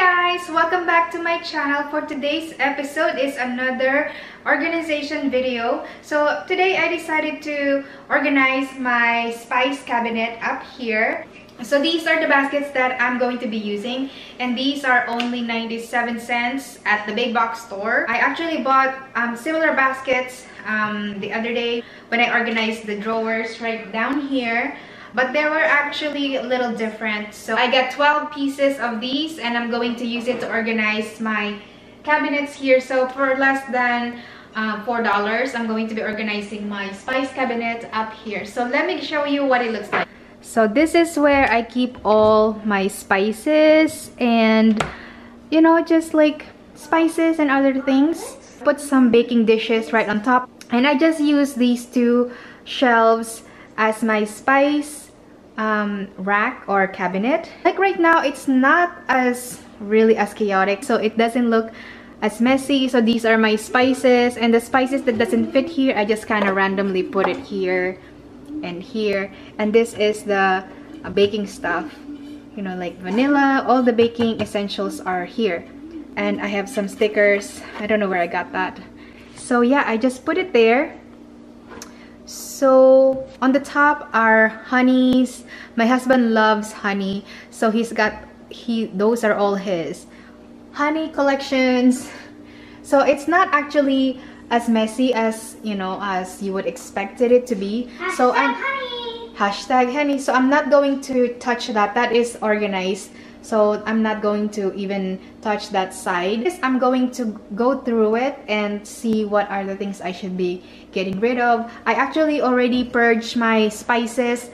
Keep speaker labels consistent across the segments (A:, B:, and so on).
A: guys! Welcome back to my channel. For today's episode is another organization video. So today I decided to organize my spice cabinet up here. So these are the baskets that I'm going to be using, and these are only 97 cents at the big box store. I actually bought similar baskets the other day when I organized the drawers right down here. But they were actually a little different. So I got 12 pieces of these and I'm going to use it to organize my cabinets here. So for less than $4, I'm going to be organizing my spice cabinet up here. So let me show you what it looks like. So this is where I keep all my spices and, you know, just like spices and other things. Put some baking dishes right on top. And I just use these two shelves as my spice rack or cabinet. Like right now, it's not as chaotic, so it doesn't look as messy. So these are my spices, and the spices that doesn't fit here, I just kind of randomly put it here and here. And this is the baking stuff, you know, like vanilla. All the baking essentials are here. And I have some stickers. I don't know where I got that. So yeah, I just put it there. So on the top are honeys. My husband loves honey, so those are all his honey collections. So it's not actually as messy as, you know, as you would expected it to be. So hashtag honey. So I'm not going to touch that. That is organized. So I'm not going to even touch that side. I'm going to go through it and see what are the things I should be getting rid of. I actually already purged my spices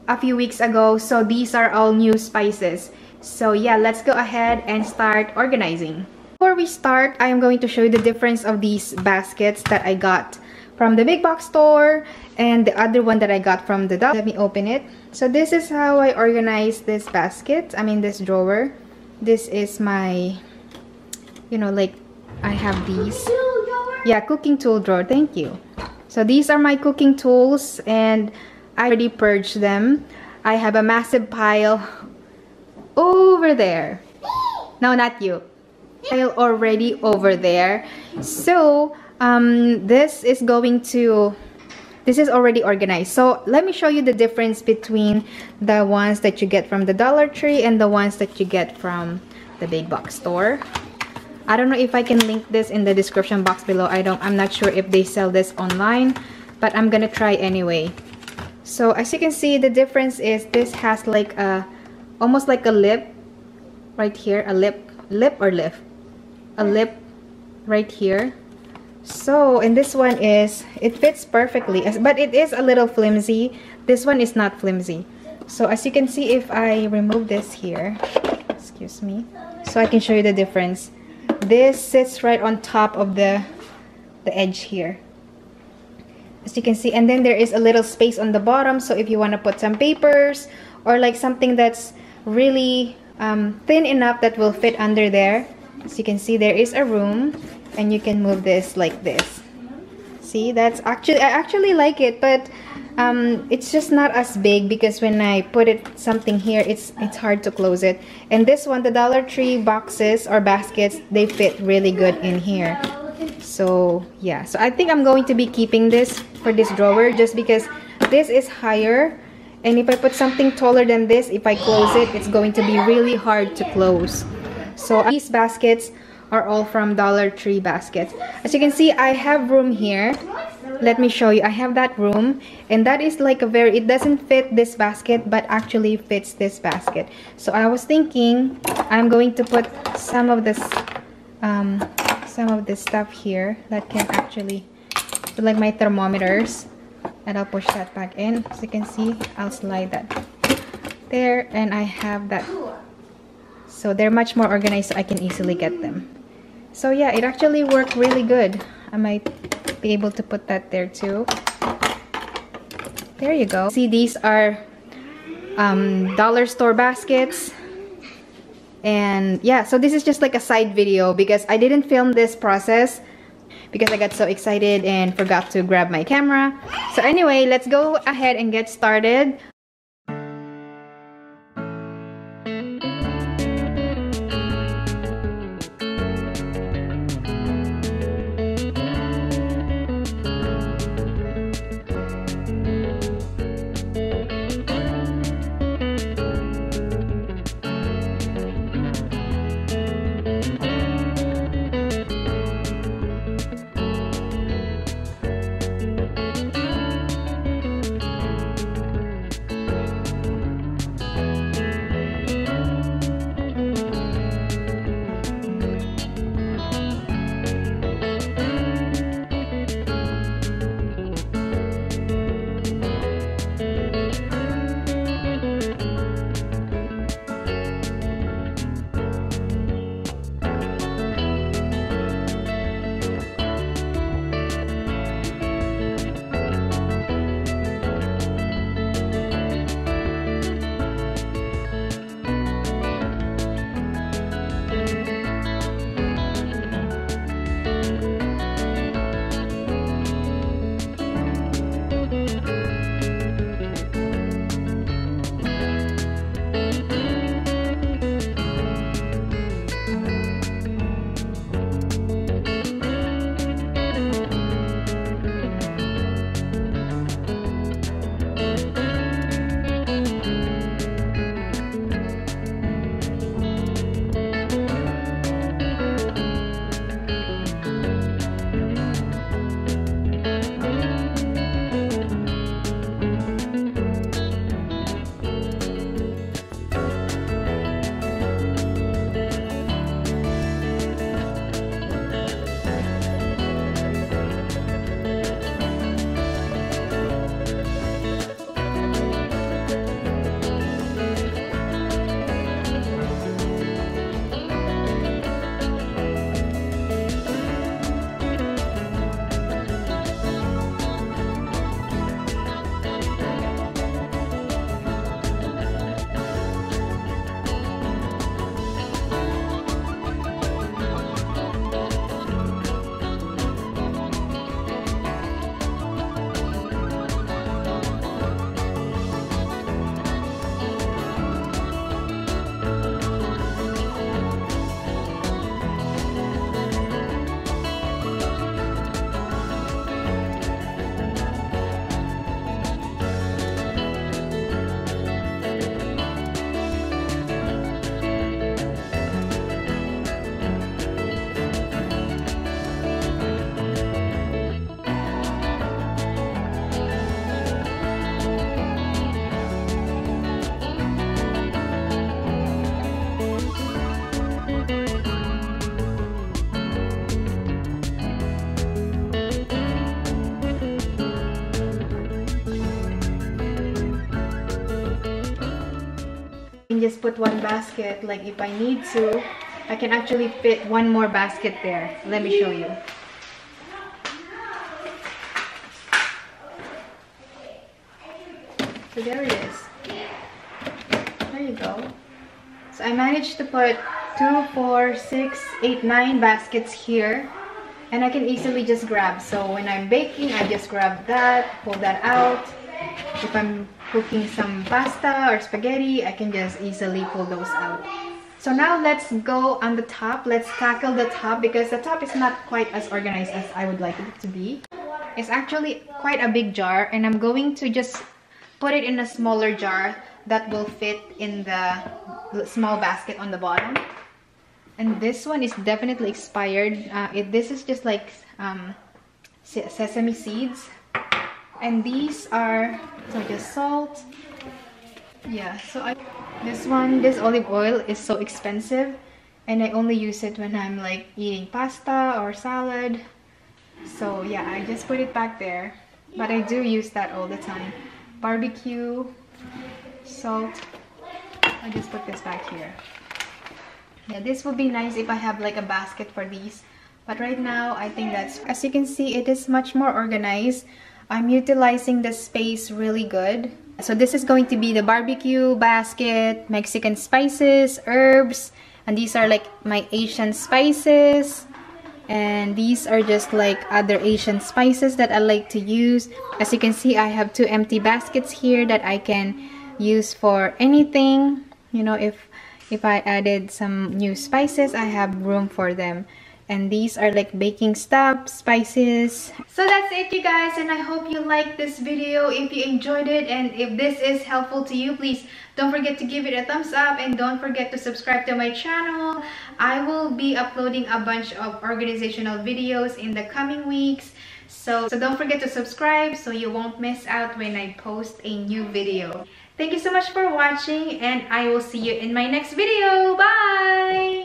A: a few weeks ago. So these are all new spices. So yeah, let's go ahead and start organizing. Before we start, I am going to show you the difference of these baskets that I got from the big box store and the other one that I got from the dollar. Let me open it. So this is how I organize this basket. I mean this drawer. This is my, you know, like I have these. Yeah, cooking tool drawer. Thank you. So these are my cooking tools and I already purged them. I have a massive pile over there. No, not you. Pile already over there. So this is already organized. So let me show you the difference between the ones that you get from the Dollar Tree and the ones that you get from the big box store. I don't know if I can link this in the description box below. I'm not sure if they sell this online, but I'm gonna try anyway. So as you can see, the difference is this has like almost like a lip right here, a lip right here. So, and this one it fits perfectly, but it is a little flimsy. This one is not flimsy. So as you can see, if I remove this here, excuse me, so I can show you the difference. This sits right on top of the edge here, as you can see, and then there is a little space on the bottom. So if you want to put some papers or like something that's really thin enough that will fit under there, as you can see, there is a room. And you can move this like this. See, I actually like it, but it's just not as big because when I put something here, it's hard to close it. And this one, the Dollar Tree boxes or baskets, they fit really good in here. So yeah, so I think I'm going to be keeping this for this drawer just because this is higher. And if I put something taller than this, if I close it, it's going to be really hard to close. So these baskets are all from Dollar Tree baskets. As you can see, I have room here. Let me show you. I have that room, and that is like it doesn't fit this basket, but actually fits this basket. So I was thinking I'm going to put some of this stuff here that can actually, like my thermometers, and I'll push that back in. As you can see, I'll slide that there, and I have that. So they're much more organized, so I can easily get them. So yeah, it actually worked really good. I might be able to put that there too. There you go. See, these are dollar store baskets. And yeah, so this is just like a side video because I didn't film this process because I got so excited and forgot to grab my camera. So anyway, let's go ahead and get started. put one basket. Like if I need to, I can actually fit one more basket there. Let me show you. So there it is. There you go. So I managed to put 2, 4, 6, 8, 9 baskets here. And I can easily just grab. So when I'm baking, I just grab that, pull that out. If I'm cooking some pasta or spaghetti, I can just easily pull those out. So now let's go on the top. Let's tackle the top because the top is not quite as organized as I would like it to be. It's actually quite a big jar, and I'm going to just put it in a smaller jar that will fit in the small basket on the bottom. And this one is definitely expired. This is just like sesame seeds. And these are just salt. Yeah, so this olive oil is so expensive. And I only use it when I'm like eating pasta or salad. So yeah, I just put it back there. But I do use that all the time. Barbecue, salt. I just put this back here. Yeah, this would be nice if I have like a basket for these. But right now, I think that's... As you can see, it is much more organized. I'm utilizing the space really good. So this is going to be the barbecue basket, Mexican spices, herbs. And these are like my Asian spices. And these are just like other Asian spices that I like to use. As you can see, I have 2 empty baskets here that I can use for anything. You know, if I added some new spices, I have room for them. And these are like baking stuff, spices. So that's it, you guys, and I hope you liked this video. If you enjoyed it and if this is helpful to you, please don't forget to give it a thumbs up and don't forget to subscribe to my channel. I will be uploading a bunch of organizational videos in the coming weeks. So don't forget to subscribe so you won't miss out when I post a new video. Thank you so much for watching, and I will see you in my next video. Bye!